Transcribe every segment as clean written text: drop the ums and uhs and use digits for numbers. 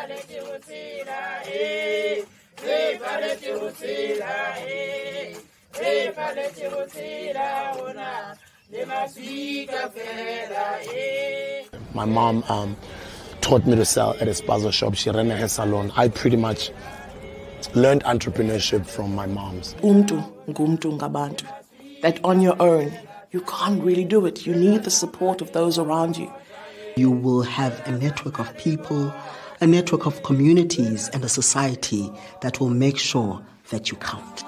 My mom taught me to sell at a spaza shop. She ran a hair salon. I pretty much learned entrepreneurship from my mom's. Ngumntu ngabantu. That on your own, you can't really do it. You need the support of those around you. You will have a network of people, a network of communities, and a society that will make sure that you count.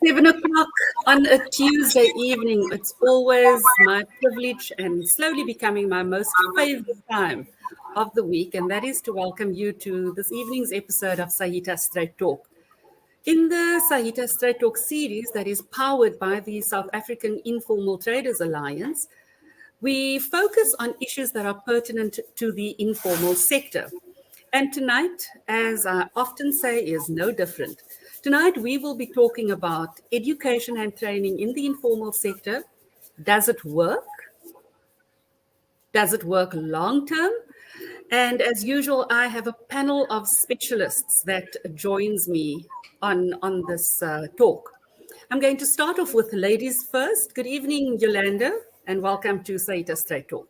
7:00 on a Tuesday evening. It's always my privilege and slowly becoming my most favorite time of the week, and that is to welcome you to this evening's episode of Saita Straight Talk. In the Saita Straight Talk series that is powered by the South African Informal Traders Alliance, we focus on issues that are pertinent to the informal sector. And tonight, as I often say, is no different. Tonight, we will be talking about education and training in the informal sector. Does it work? Does it work long term? And as usual, I have a panel of specialists that joins me on this talk. I'm going to start off with ladies first. Good evening, Yolanda, and welcome to Saita Straight Talk.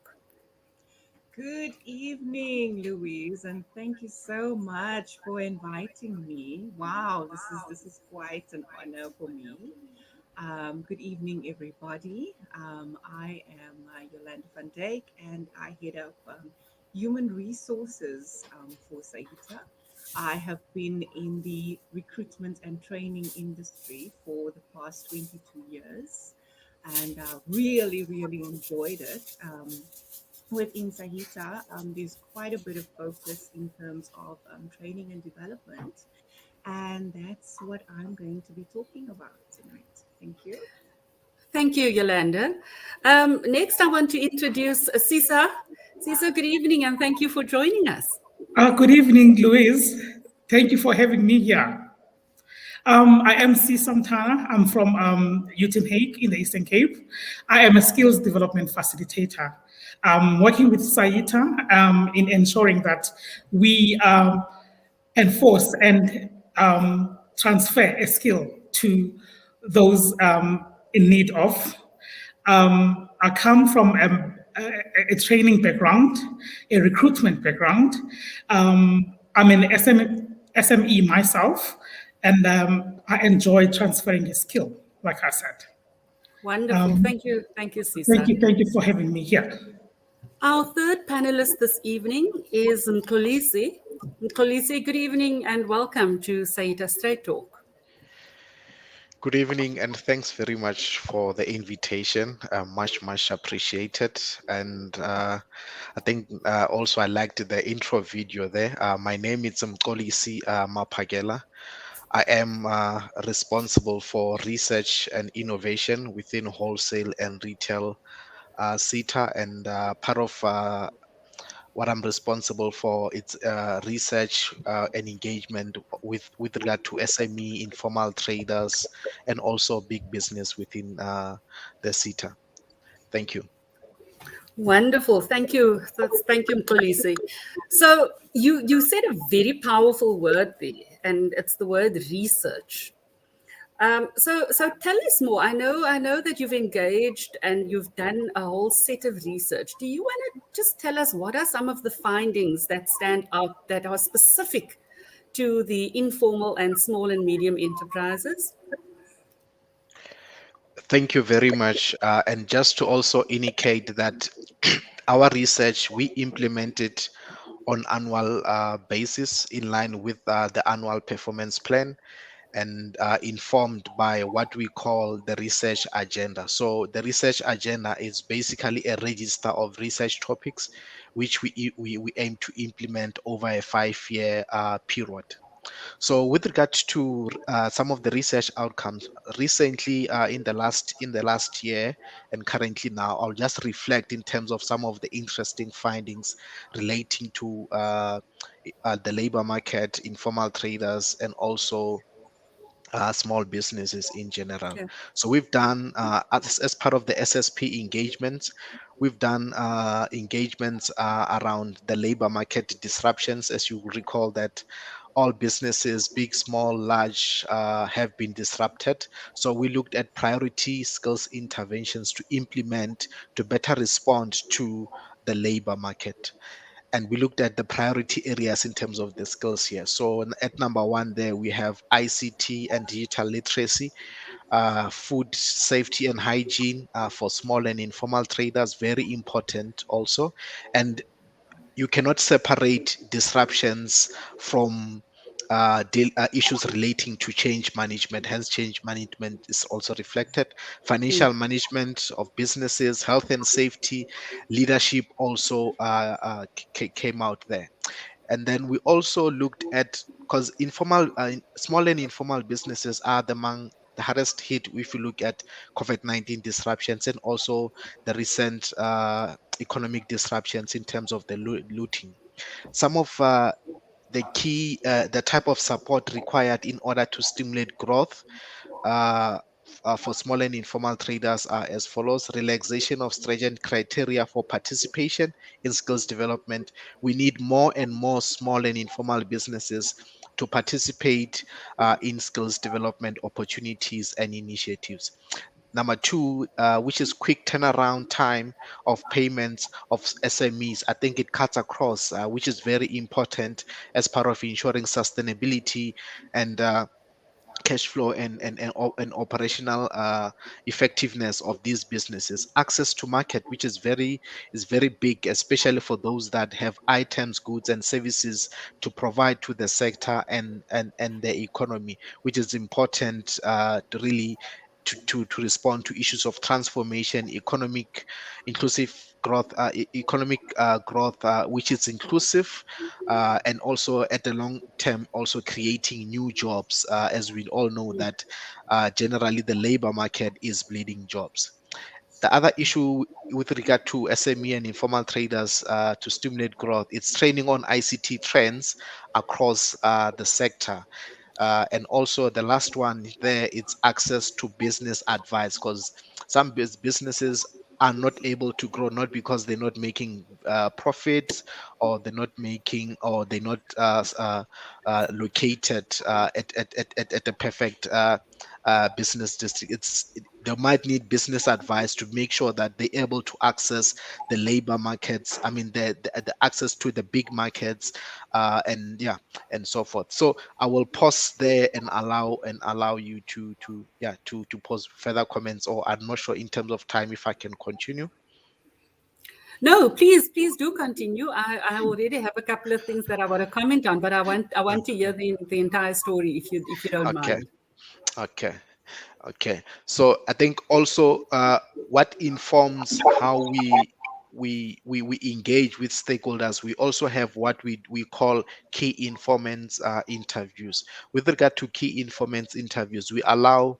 Good evening, Louise, and thank you so much for inviting me. Wow, this is quite an honor for me. Good evening, everybody. I am Yolanda van Dijk, and I head up human resources for Saita. I have been in the recruitment and training industry for the past 22 years, and really enjoyed it. Within Saita, there's quite a bit of focus in terms of training and development, and that's what I'm going to be talking about tonight. Thank you. Thank you, Yolanda. Next, I want to introduce Sisa. Sisa, good evening, and thank you for joining us. Good evening, Louise. Thank you for having me here. I am Sisa Mtana. I'm from Uitenhage in the Eastern Cape. I am a skills development facilitator. Working with Saita in ensuring that we enforce and transfer a skill to those in need of. I come from a training background, a recruitment background. I'm an SME myself, and I enjoy transferring a skill, like I said. Wonderful. Thank you, Sisa. Thank you for having me here. Our third panelist this evening is Mxolisi. Mxolisi, good evening and welcome to Saita Straight Talk. Good evening and thanks very much for the invitation. Much appreciated. And I think also I liked the intro video there. My name is Mxolisi Mapagela. I am responsible for research and innovation within wholesale and retail Saita, and part of what I'm responsible for is research and engagement with regard to SME, informal traders, and also big business within the Saita. Thank you. Wonderful. Thank you. Thank you, Mxolisi. So you said a very powerful word there, and it's the word research. So tell us more. I know that you've engaged and you've done a whole set of research. Do you want to just tell us what are some of the findings that stand out that are specific to the informal and small and medium enterprises? Thank you very much. And just to also indicate that our research, we implement it on annual basis in line with the annual performance plan, and informed by what we call the research agenda. So the research agenda is basically a register of research topics which we aim to implement over a 5-year period. So with regard to some of the research outcomes recently in the last year and currently now, I'll just reflect in terms of some of the interesting findings relating to the labor market, informal traders, and also small businesses in general. Okay. So we've done, as part of the SSP engagements, we've done engagements around the labor market disruptions. As you recall that all businesses, big, small, large, have been disrupted. So we looked at priority skills interventions to implement to better respond to the labor market, and we looked at the priority areas in terms of the skills here. So at number one there we have ICT and digital literacy, food safety and hygiene for small and informal traders, very important also. And you cannot separate disruptions from issues relating to change management. Hence, change management is also reflected. Financial management of businesses, health and safety, leadership also came out there. And then we also looked at, because small and informal businesses are among the hardest hit if you look at COVID-19 disruptions, and also the recent economic disruptions in terms of the looting. Some of the type of support required in order to stimulate growth for small and informal traders are as follows: relaxation of stringent criteria for participation in skills development. We need more and more small and informal businesses to participate in skills development opportunities and initiatives. Number two, which is quick turnaround time of payments of SMEs. I think it cuts across, which is very important as part of ensuring sustainability and cash flow and operational effectiveness of these businesses. Access to market, which is very big, especially for those that have items, goods and services to provide to the sector and the economy, which is important to really to respond to issues of transformation, economic inclusive growth, economic growth, which is inclusive, and also at the long term, also creating new jobs, as we all know that generally the labor market is bleeding jobs. The other issue with regard to SME and informal traders to stimulate growth, it's training on ICT trends across the sector. And also the last one there, it's access to business advice, because some businesses are not able to grow not because they're not making profits, or they're not located at the perfect business district. They might need business advice to make sure that they're able to access the labor markets. I mean, the access to the big markets, and yeah, and so forth. So I will pause there and allow you to pose further comments. Or I'm not sure in terms of time if I can continue. No, please do continue. I already have a couple of things that I want to comment on, but I want to hear the entire story if you don't Okay, mind. okay. Okay, so I think also what informs how we engage with stakeholders, we also have what we call key informants interviews. With regard to key informants interviews, we allow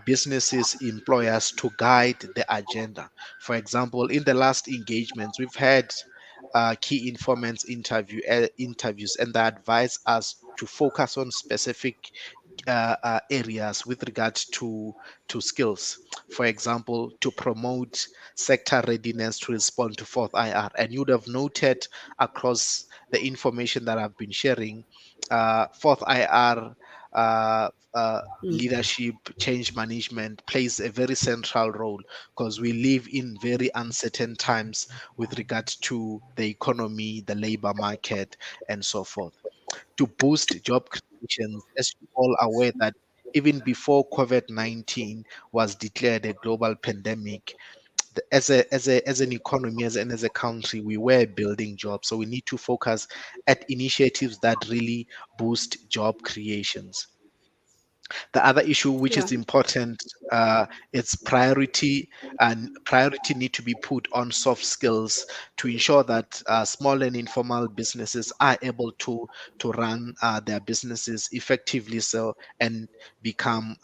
businesses, employers to guide the agenda. For example, in the last engagements, we've had key informants interviews, and they advise us to focus on specific areas with regard to skills. For example, to promote sector readiness to respond to fourth IR. And you would have noted across the information that I've been sharing, fourth IR leadership, change management plays a very central role, because we live in very uncertain times with regard to the economy, the labor market, and so forth. To boost job creations, as you all are aware that even before COVID-19 was declared a global pandemic, as an economy, as a country, we were building jobs. So we need to focus at initiatives that really boost job creations. The other issue which Yeah. is important, it's priority, and priority need to be put on soft skills to ensure that small and informal businesses are able to run their businesses effectively, so and become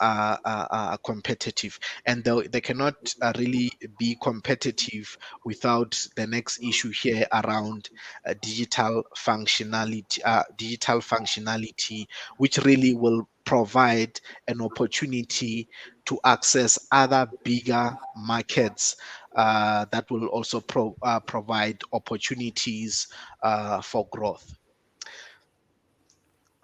competitive. And they cannot really be competitive without the next issue here around digital functionality, which really will provide an opportunity to access other bigger markets that will also provide opportunities for growth.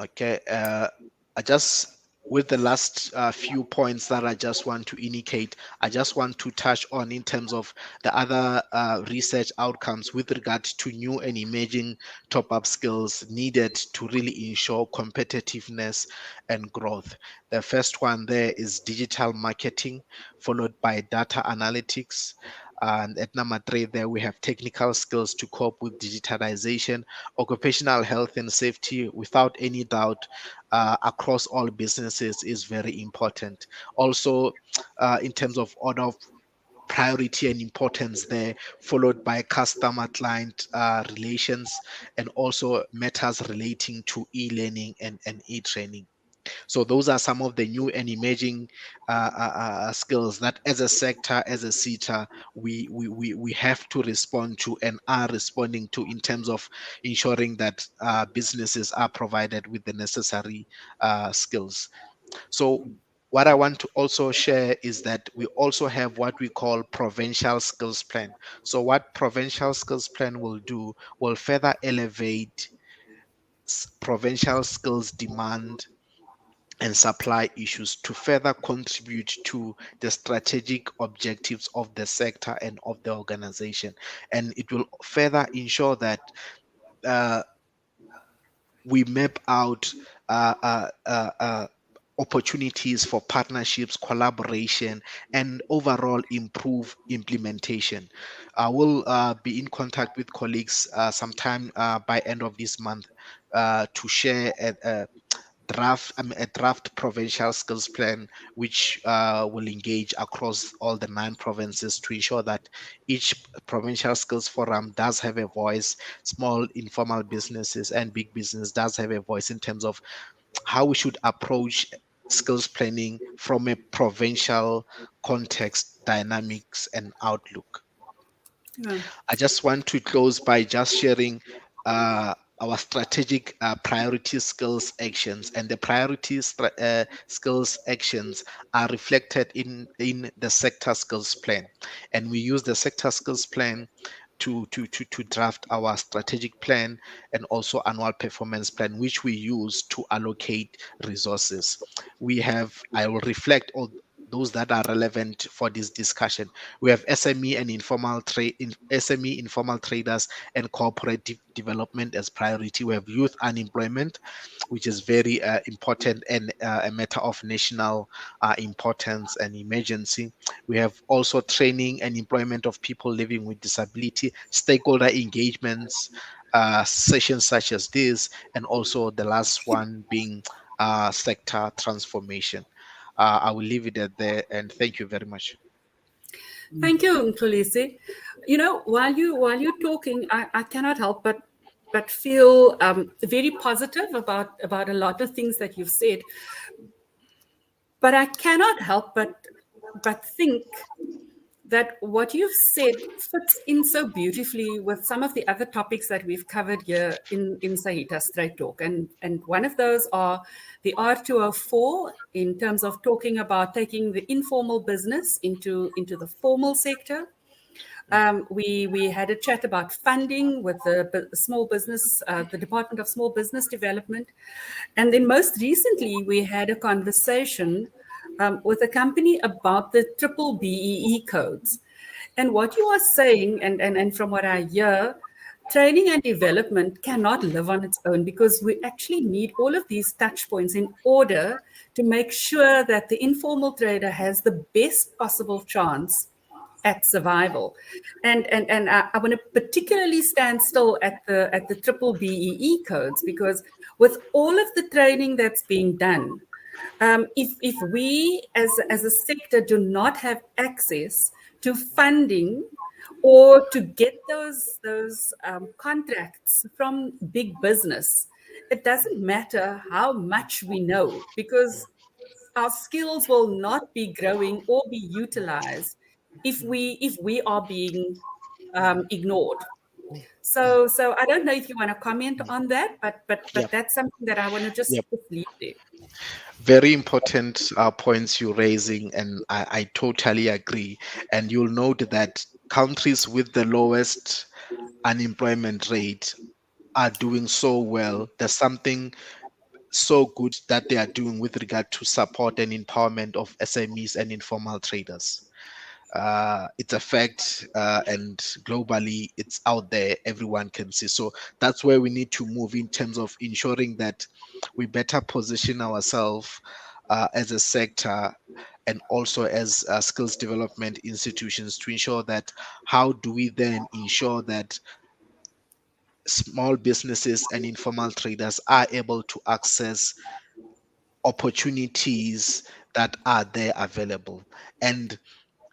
Okay, I just, with the last few points that I just want to indicate, I just want to touch on in terms of the other research outcomes with regard to new and emerging top-up skills needed to really ensure competitiveness and growth. The first one there is digital marketing, followed by data analytics. And at number 3, there we have technical skills to cope with digitalization, occupational health and safety, without any doubt, across all businesses is very important. Also, in terms of order of priority and importance there, followed by customer client relations, and also matters relating to e-learning and e-training. So those are some of the new and emerging skills that as a sector, as a SETA, we have to respond to and are responding to in terms of ensuring that businesses are provided with the necessary skills. So what I want to also share is that we also have what we call provincial skills plan. So what provincial skills plan will do will further elevate provincial skills demand and supply issues to further contribute to the strategic objectives of the sector and of the organization. And it will further ensure that we map out opportunities for partnerships, collaboration, and overall improve implementation. I will be in contact with colleagues sometime by end of this month to share a draft provincial skills plan, which will engage across all the 9 provinces to ensure that each provincial skills forum does have a voice. Small informal businesses and big business does have a voice in terms of how we should approach skills planning from a provincial context, dynamics, and outlook. I just want to close by just sharing our strategic priority skills actions, and the priority skills actions are reflected in the sector skills plan, and we use the sector skills plan to draft our strategic plan and also annual performance plan, which we use to allocate resources. I will reflect all those that are relevant for this discussion. We have SME and informal traders and corporate development as priority. We have youth unemployment, which is very important and a matter of national importance and emergency. We have also training and employment of people living with disability, stakeholder engagements, sessions such as this, and also the last one being sector transformation. I will leave it at there, and thank you very much. Thank you, Mxolisi. You know, while you're talking, I cannot help but feel very positive about a lot of things that you've said. But I cannot help but think that what you've said fits in so beautifully with some of the other topics that we've covered here in Saita StraightTalk. And one of those are the R204 in terms of talking about taking the informal business into the formal sector. We had a chat about funding with the small business, the Department of Small Business Development. And then most recently, we had a conversation with a company about the triple BEE codes. And what you are saying, and from what I hear, training and development cannot live on its own, because we actually need all of these touch points in order to make sure that the informal trader has the best possible chance at survival. And I want to particularly stand still at the triple BEE codes, because with all of the training that's being done, if we as a sector do not have access to funding or to get those contracts from big business, it doesn't matter how much we know, because our skills will not be growing or be utilized if we are being ignored. So I don't know if you want to comment on that, but Yep. that's something that I want to just Yep. leave there. Very important points you're raising, and I totally agree. And you'll note that countries with the lowest unemployment rate are doing so well. There's something so good that they are doing with regard to support and empowerment of SMEs and informal traders. It's a fact, and globally it's out there, everyone can see. So that's where we need to move in terms of ensuring that we better position ourselves as a sector, and also as skills development institutions, to ensure that how do we then ensure that small businesses and informal traders are able to access opportunities that are there available, and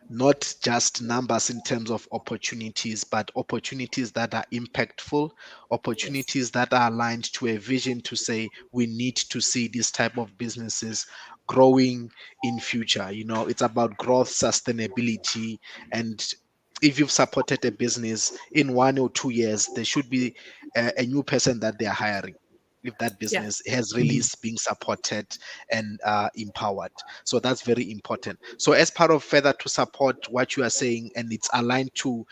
not just numbers in terms of opportunities, but opportunities that are impactful, Yes. opportunities that are aligned to a vision to say we need to see this type of businesses growing in future. It's about growth, sustainability, and if you've supported a business in 1 or 2 years, there should be a new person that they are hiring, if that Yeah. business has really being supported and empowered. So that's very important. So as part of further to support what you are saying, and it's aligned to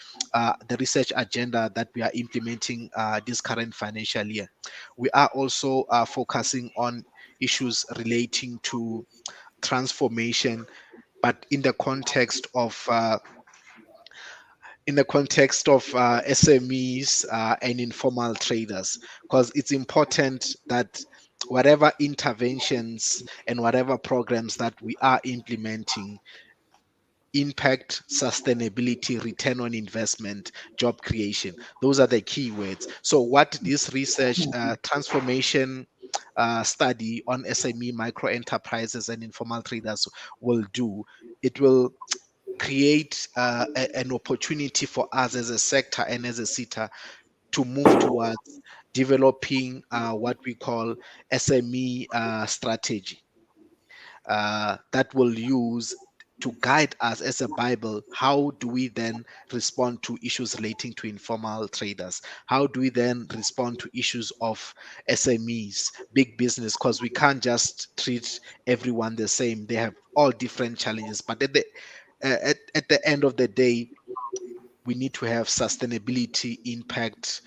the research agenda that we are implementing this current financial year, we are also focusing on issues relating to transformation, but in the context of SMEs and informal traders, because it's important that whatever interventions and whatever programs that we are implementing impact, sustainability, return on investment, job creation. Those are the key words. So what this research transformation study on SME, micro enterprises and informal traders will do, it will create an opportunity for us as a sector and as a SITA to move towards developing what we call SME strategy that will use to guide us as a Bible. How do we then respond to issues relating to informal traders? How do we then respond to issues of SMEs, big business? Because we can't just treat everyone the same. They have all different challenges. But at the end of the day, we need to have sustainability, impact,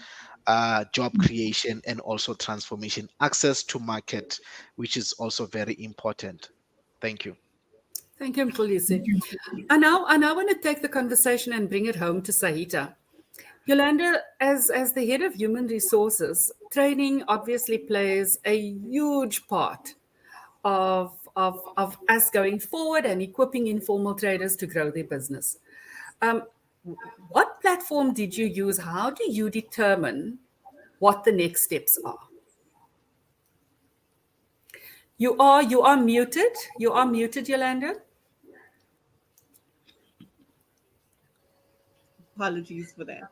job creation, and also transformation, access to market, which is also very important. Thank you. Thank you, Mxolisi. I now want to take the conversation and bring it home to Saita. Yolanda, as the head of human resources, training obviously plays a huge part of us going forward and equipping informal traders to grow their business. Um, what platform did you use? How do you determine what the next steps are? You are muted. You are muted, Yolanda. Apologies for that.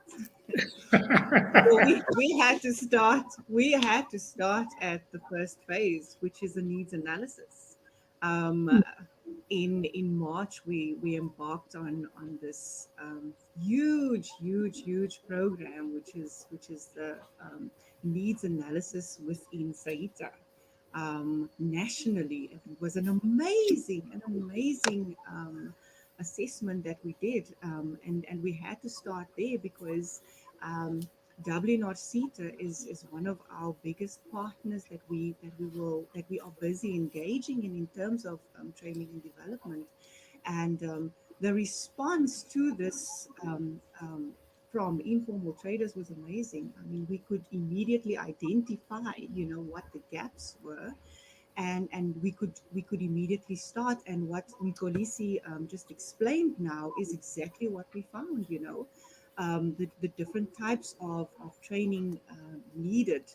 So we had to start. We had to start at the first phase, which is a needs analysis. Um, in March, we embarked on this huge program, which is the needs analysis within Saita. Nationally, it was an amazing assessment that we did, and we had to start there because um, WNR CETA is one of our biggest partners that we are busy engaging in terms of training and development, and the response to this from informal traders was amazing. I mean, we could immediately identify, what the gaps were, and we could immediately start. And what Nicolisi just explained now is exactly what we found. The different types of training needed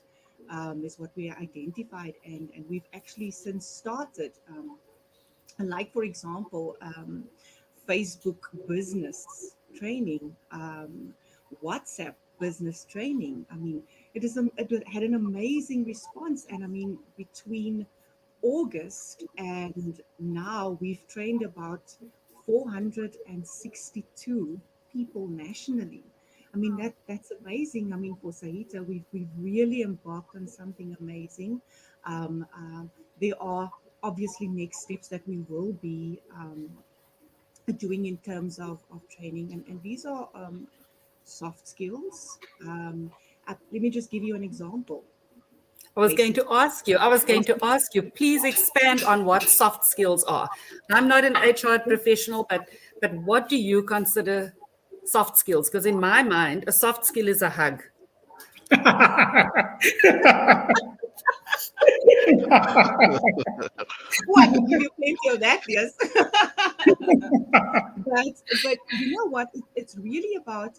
is what we identified, and we've actually since started. Like for example, Facebook business training, WhatsApp business training. I mean, it had an amazing response, and I mean, between August and now, we've trained about 462 people nationally. I mean, that's amazing. I mean, for Saita, we've really embarked on something amazing. There are obviously next steps that we will be doing in terms of training, and these are soft skills. Let me just give you an example. I was going to ask you, please expand on what soft skills are. I'm not an HR professional, but what do you consider soft skills? Because in my mind, a soft skill is a hug. Well, I can give you plenty of that, yes. but you know what? It's really about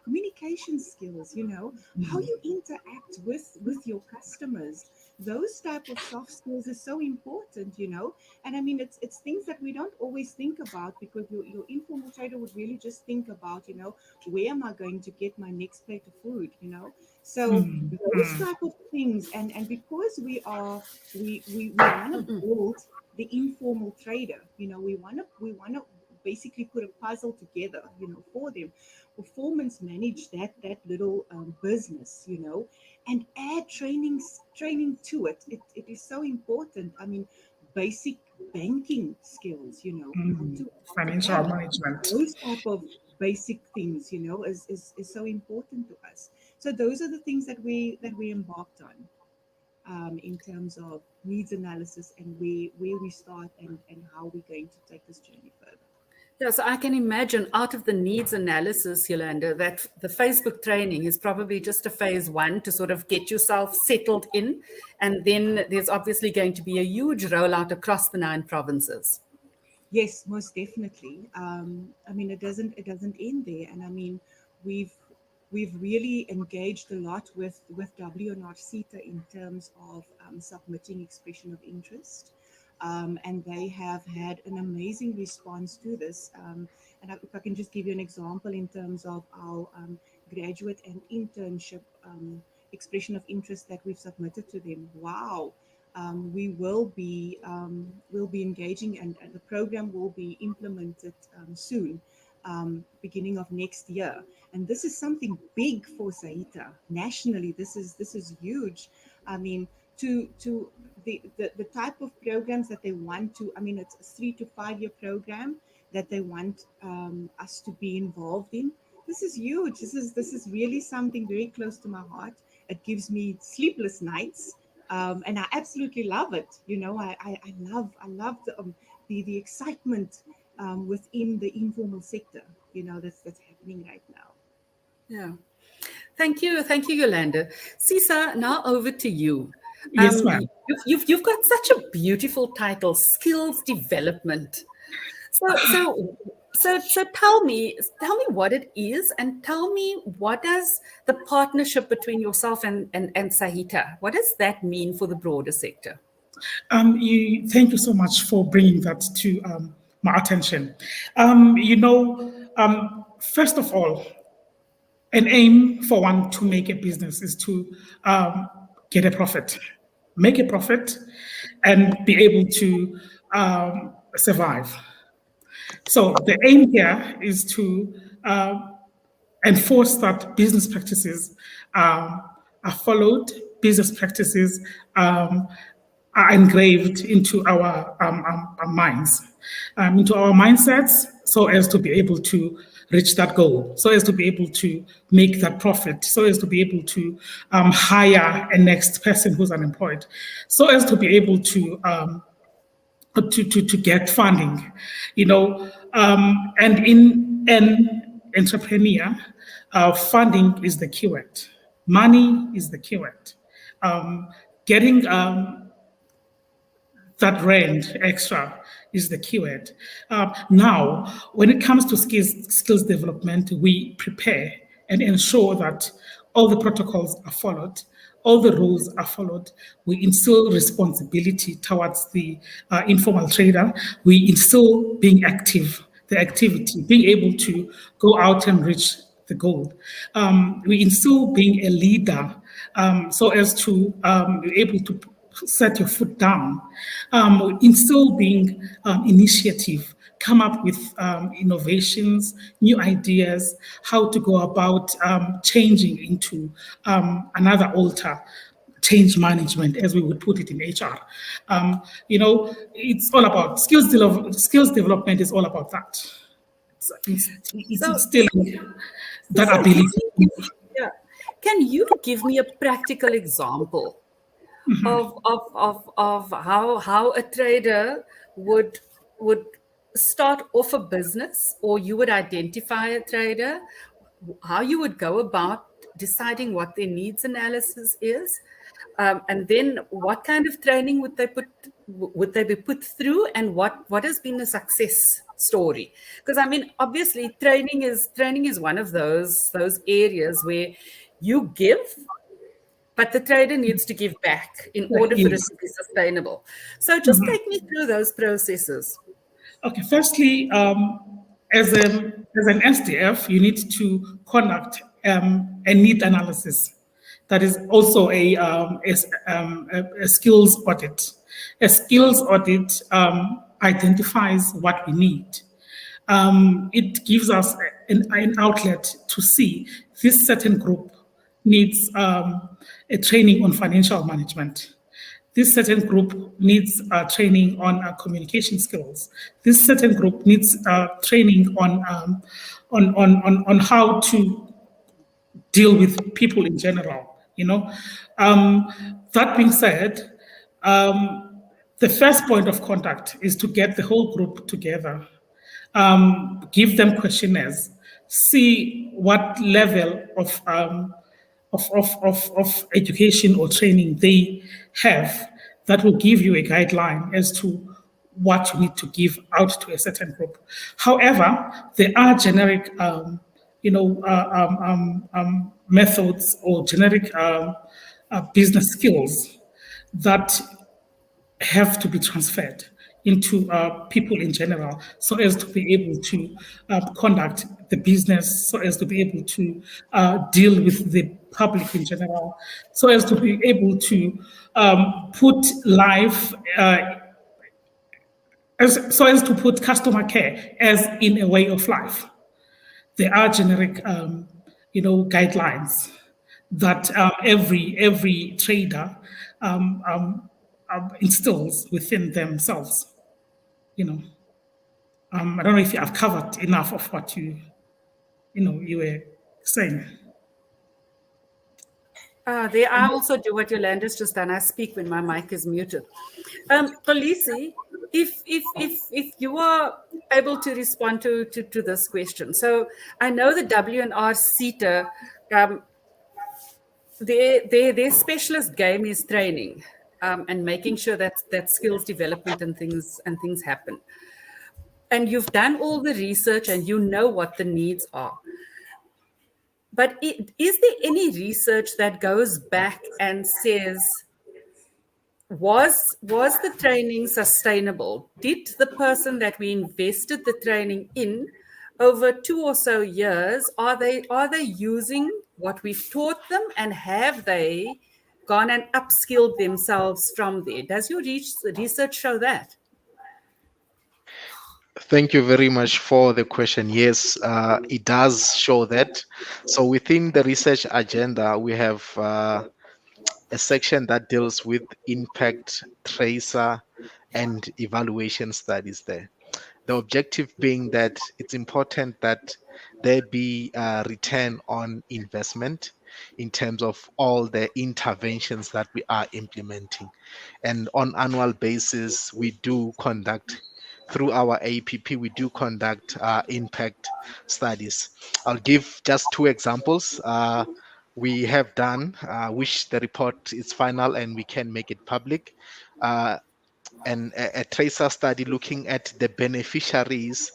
communication skills. You know, how you interact with your customers. Those type of soft skills is so important. You know, and I mean, it's things that we don't always think about, because your informal trader would really just think about, you know, where am I going to get my next plate of food? You know, so those type of things, and because we want to build the informal trader, you know, we want to basically put a puzzle together, you know, for them, performance manage that little business, you know, and add training to it. It is so important. I mean, basic banking skills, you know, how to Financial management. those type of basic things, you know, is so important to us. So those are the things that we embarked on, in terms of needs analysis and where we start and how we're going to take this journey further. Yeah, so I can imagine out of the needs analysis, Yolanda, that the Facebook training is probably just a phase one to sort of get yourself settled in. And then there's obviously going to be a huge rollout across the 9 provinces. Yes, most definitely. I mean, it doesn't end there. And I mean, we've really engaged a lot with WNR Saita in terms of submitting expression of interest. And they have had an amazing response to this. And if I can just give you an example in terms of our graduate and internship expression of interest that we've submitted to them. Wow. We will be engaging, and the program will be implemented soon, beginning of next year. And this is something big for Saita nationally. This is huge. I mean, to the type of programs that they want to, I mean, it's a 3 to 5 year program that they want us to be involved in. This is huge. This is really something very close to my heart. It gives me sleepless nights, and I absolutely love it. You know, I love the excitement within the informal sector. You know, that's happening right now. Yeah. Thank you, Yolanda. Sisa, now over to you. Yes, ma'am. You've got such a beautiful title, skills development. So tell me what it is, and tell me, what does the partnership between yourself and Saita, what does that mean for the broader sector? Thank you so much for bringing that to my attention. You know, first of all, an aim for one to make a business is to get a profit, make a profit, and be able to survive. So the aim here is to enforce that business practices are followed, business practices are engraved into our minds, into our mindsets, so as to be able to reach that goal, so as to be able to make that profit, so as to be able to hire a next person who's unemployed, so as to be able to get funding, you know, and in an entrepreneur, funding is the keyword, money is the keyword, getting that rand extra is the keyword. Now, when it comes to skills development, we prepare and ensure that all the protocols are followed, all the rules are followed. We instill responsibility towards the informal trader. We instill being active, the activity, being able to go out and reach the goal. We instill being a leader, so as to be able to set your foot down. Instill being initiative, come up with innovations, new ideas, how to go about changing into another alter change management, as we would put it in HR. It's all about skills development is all about that. It's So, instilling that so can ability. you give, yeah, can you give me a practical example of how a trader would start off a business, or you would identify a trader, how you would go about deciding what their needs analysis is, and then what kind of training would they be put through, and what has been a success story? Because I mean, obviously, training is one of those areas where you give, but the trader needs to give back in order for it Yes. to be sustainable. So just take me through those processes. Okay, firstly, as an SDF, you need to conduct a need analysis. That is also a skills audit. A skills audit identifies what we need. It gives us an outlet to see this certain group needs a training on financial management. This certain group needs training on communication skills. This certain group needs training on how to deal with people in general. That being said, the first point of contact is to get the whole group together, give them questionnaires, see what level of education or training they have. That will give you a guideline as to what you need to give out to a certain group. However, there are generic, methods or generic business skills that have to be transferred into people in general, so as to be able to conduct the business, so as to be able to deal with the public in general, so as to be able to put life, so as to put customer care as in a way of life. There are generic, guidelines that every trader instills within themselves. I don't know if I've covered enough of what you were saying. There, I also do what Yolanda's just done. I speak when my mic is muted. Khaleesi, if you are able to respond to this question. So I know the WNR Saita, their specialist game is training, and making sure that skills development and things happen. And you've done all the research and you know what the needs are. But is there any research that goes back and says, was the training sustainable? Did the person that we invested the training in over 2 or so years, are they using what we've taught them, and have they gone and upskilled themselves from there? Does your research show that? Thank you very much for the question. Yes, it does show that. So within the research agenda, we have a section that deals with impact tracer and evaluation studies there. The objective being that it's important that there be a return on investment in terms of all the interventions that we are implementing. And on annual basis, we do conduct through our APP, we do conduct impact studies. I'll give just 2 examples. We have done, which the report is final and we can make it public. And a tracer study looking at the beneficiaries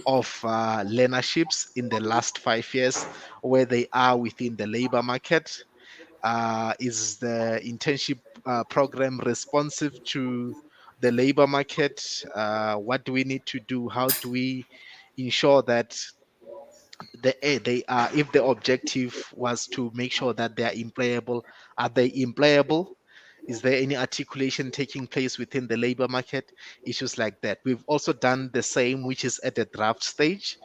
of learnerships in the last 5 years, where they are within the labor market. Is the internship program responsive to the labor market? What do we need to do? How do we ensure that they are, if the objective was to make sure that they are employable, are they employable? Is there any articulation taking place within the labor market? Issues like that. We've also done the same, which is at the draft stage,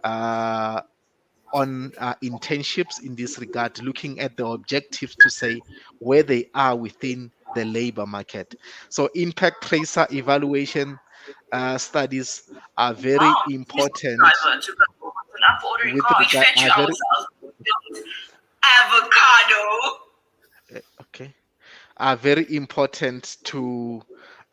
on internships in this regard, looking at the objectives to say where they are within the labor market. So impact tracer evaluation studies are very important with regard, are very, avocado. okay, are very important to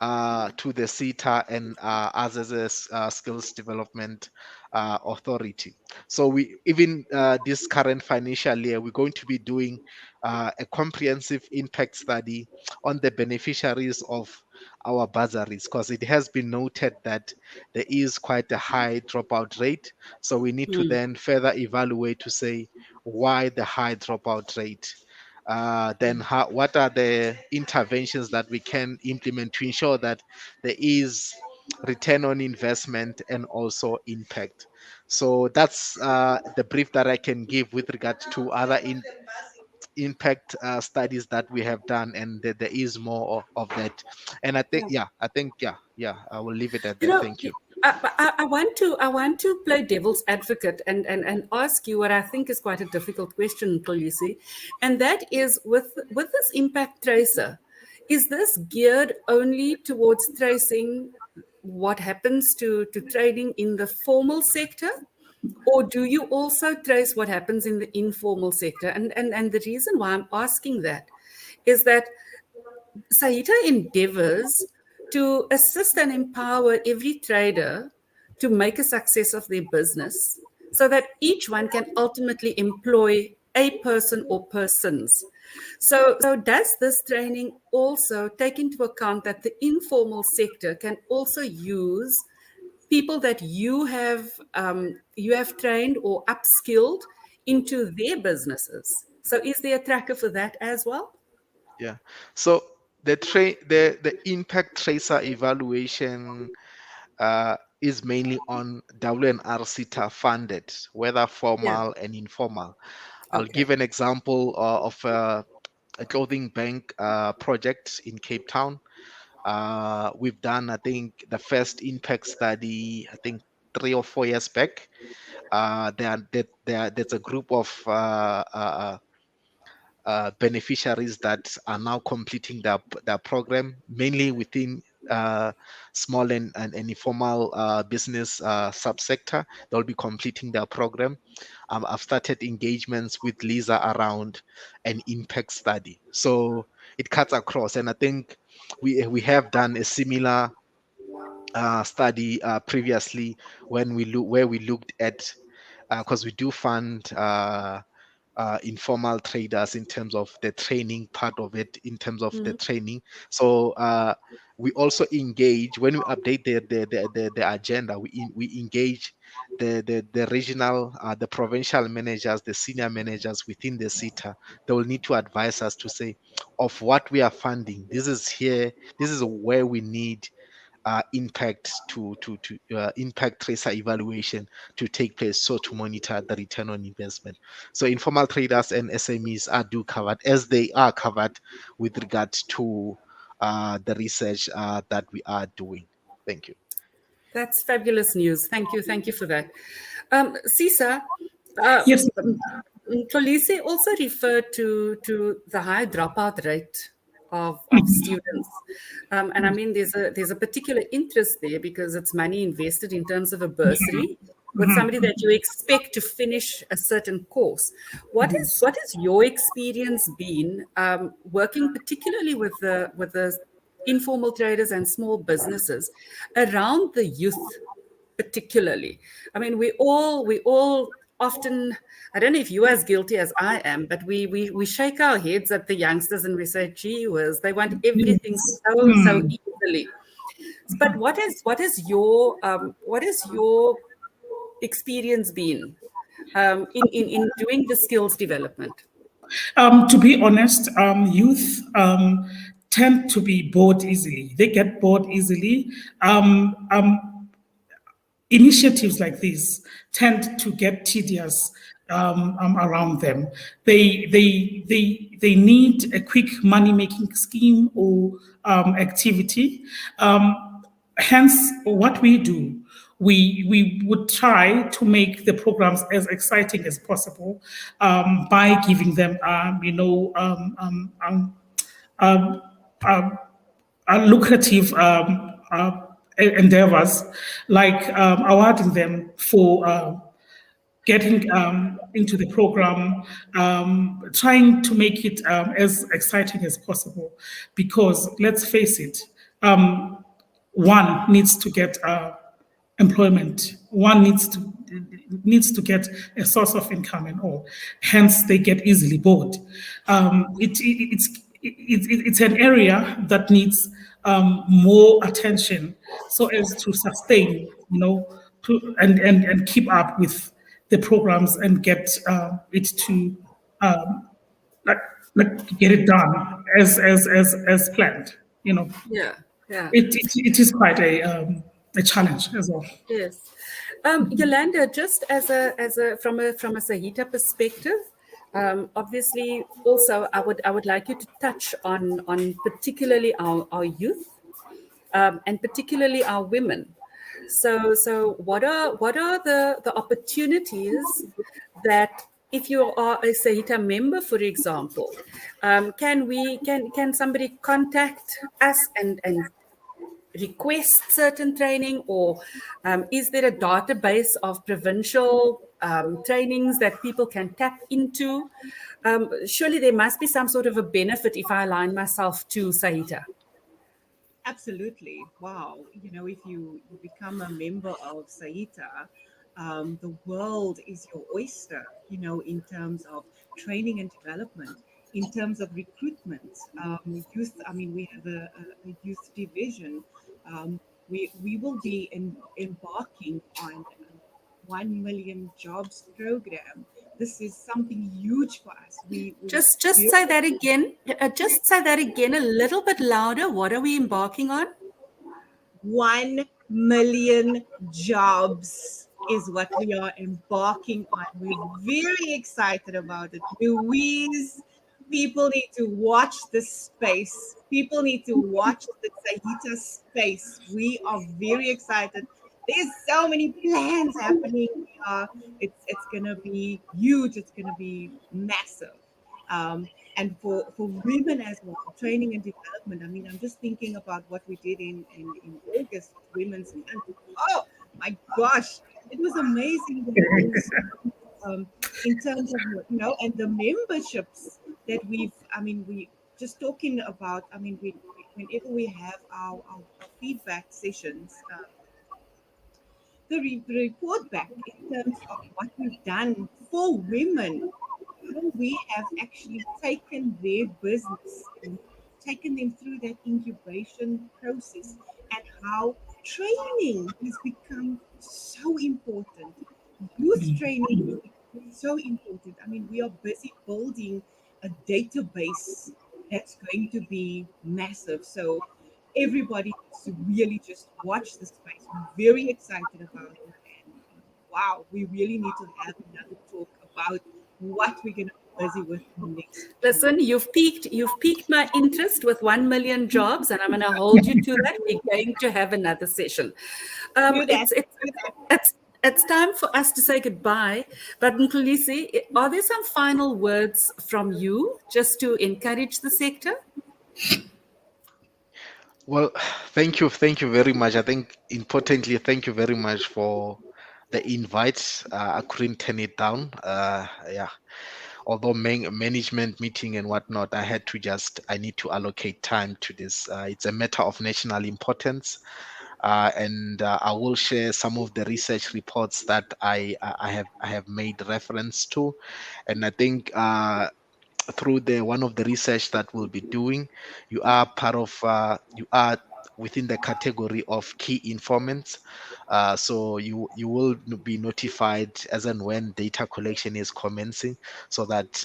the Saita and us as a skills development authority. So we, even this current financial year, we're going to be doing a comprehensive impact study on the beneficiaries of our bursaries, because it has been noted that there is quite a high dropout rate. So we need to then further evaluate to say why the high dropout rate. Then what are the interventions that we can implement to ensure that there is return on investment and also impact. So that's the brief that I can give with regard to other impact studies that we have done, and there is more of that. And I think I will leave it at You that. know, Thank you. I want to play devil's advocate and ask you what I think is quite a difficult question, Xolisi, and that is with this impact tracer, is this geared only towards tracing what happens to trading in the formal sector, or do you also trace what happens in the informal sector? And the reason why I'm asking that is that Saita endeavors to assist and empower every trader to make a success of their business so that each one can ultimately employ a person or persons. So does this training also take into account that the informal sector can also use people that you have trained or upskilled into their businesses? So is there a tracker for that as well? Yeah. So the impact tracer evaluation is mainly on WNR CETA funded, whether formal and informal. I'll give an example of a clothing bank project in Cape Town. We've done, I think, the first impact study, I think 3 or 4 years back. There's a group of beneficiaries that are now completing their program, mainly within small and informal business subsector. They'll be completing their program. I've started engagements with Lisa around an impact study. So it cuts across, and I think we have done a similar study previously where we looked at, because we do fund informal traders in terms of the training part of it, in terms of the training. So we also engage when we update the agenda. We engage the regional, the provincial managers, the senior managers within the SETA. They will need to advise us to say, of what we are funding, this is where we need impact impact tracer evaluation to take place, so to monitor the return on investment. So informal traders and SMEs do covered, as they are covered with regard to the research that we are doing. Thank you. That's fabulous news. Thank you for that. Sisa, Yes. Xolisi also referred to the high dropout rate of students, and I mean there's a particular interest there because it's money invested in terms of a bursary with somebody that you expect to finish a certain course. What has your experience been working particularly with the informal traders and small businesses around the youth particularly? I mean, we all often, I don't know if you're as guilty as I am, but we shake our heads at the youngsters and we say, gee whiz, they want everything so easily. But what is your experience been in doing the skills development? To be honest, youth tend to be bored easily. They get bored easily. Initiatives like these tend to get tedious around them. They need a quick money making scheme or activity. Hence, what we do, we would try to make the programs as exciting as possible by giving them, lucrative endeavors, like awarding them for getting into the program, trying to make it as exciting as possible. Because let's face it, one needs to get employment. One needs to get a source of income and all. Hence, they get easily bored. It's an area that needs more attention so as to sustain, and keep up with the programs and get it to like, get it done as planned. Yeah, yeah. It is quite a challenge as well. Yes. Yolanda, just as a from a Saita perspective, obviously also I would like you to touch on particularly our youth, and particularly our women. So what are the opportunities that, if you are a Saita member, for example, can somebody contact us and request certain training, or is there a database of provincial trainings that people can tap into? Surely there must be some sort of a benefit if I align myself to Saita. Absolutely. Wow. If you become a member of Saita, the world is your oyster, in terms of training and development, in terms of recruitment, youth. We have a youth division. We will be embarking on a 1 million jobs program. This is something huge for us. Just say that again. Just say that again a little bit louder. What are we embarking on? 1 million jobs is what we are embarking on. We're very excited about it. Louise, people need to watch this space. People need to watch the Saita space. We are very excited. There's so many plans happening. It's going to be huge. It's going to be massive. And for women as well, training and development. I'm just thinking about what we did in August with Women's Month. Oh my gosh, it was amazing. In terms of, and the memberships that we just talking about. Whenever we have our feedback sessions, the report back in terms of what we've done for women, how we have actually taken their business and taken them through that incubation process, and how training has become so important. Youth training is so important. We are busy building a database that's going to be massive. So everybody needs to really just watch the space. I'm very excited about it. And wow, we really need to have another talk about what we're going to be busy with next. Listen, you've piqued my interest with 1 million jobs, and I'm going to hold you to that. We're going to have another session. It's time for us to say goodbye. But Nkulisi, are there some final words from you just to encourage the sector? Well, thank you very much. I think importantly, thank you very much for the invite. I couldn't turn it down. Although management meeting and whatnot, I need to allocate time to this. It's a matter of national importance. And I will share some of the research reports that I have made reference to, and I think through one of the research that we'll be doing, you are within the category of key informants. So you will be notified as and when data collection is commencing, so that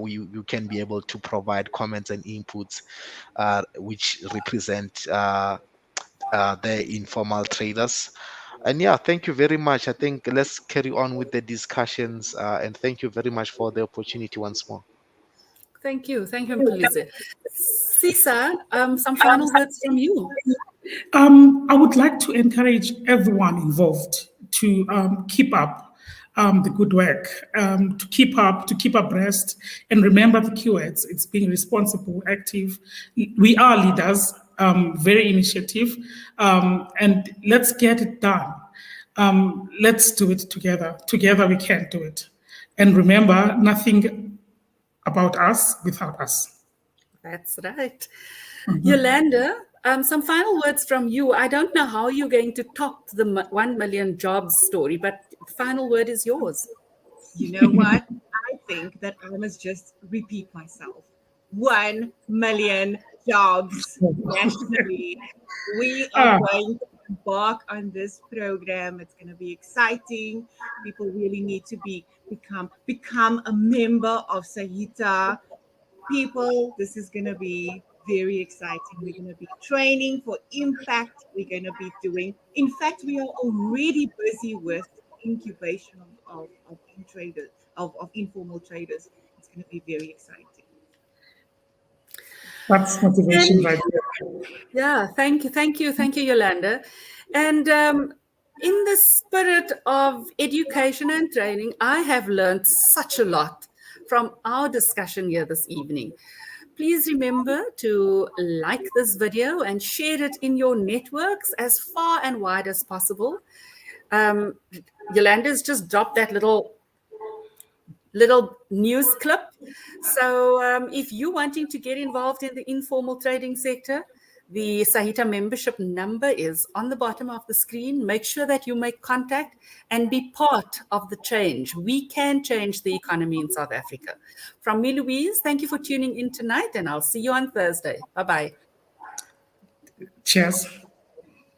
you can be able to provide comments and inputs which represent the informal traders. And yeah, thank you very much. I think let's carry on with the discussions. And thank you very much for the opportunity once more. Thank you, Mkhulize. Sisa, some final words from you. I would like to encourage everyone involved to keep up the good work, to keep abreast, and remember the keywords. It's being responsible, active. We are leaders, very initiative, and let's get it done. Let's do it together. Together we can do it. And remember, nothing about us without us. That's right. Yolanda, some final words from you. I don't know how you're going to top the 1 million jobs story, but the final word is yours. You know what? I think that I must just repeat myself. 1 million jobs nationally. We are going to embark on this program. It's going to be exciting. People really need to become a member of Saita. People, this is going to be very exciting. We're going to be training for impact. We're going to be doing, in fact, we are already busy with incubation of traders, of informal traders. It's going to be very exciting. That's motivation right there. Yeah, thank you, Yolanda. And in the spirit of education and training, I have learned such a lot from our discussion here this evening. Please remember to like this video and share it in your networks as far and wide as possible. Yolanda's just dropped that little news clip. So if you're wanting to get involved in the informal trading sector, the Saita membership number is on the bottom of the screen. Make sure that you make contact and be part of the change. We can change the economy in South Africa. From me, Louise, thank you for tuning in tonight, and I'll see you on Thursday. Bye-bye. Cheers.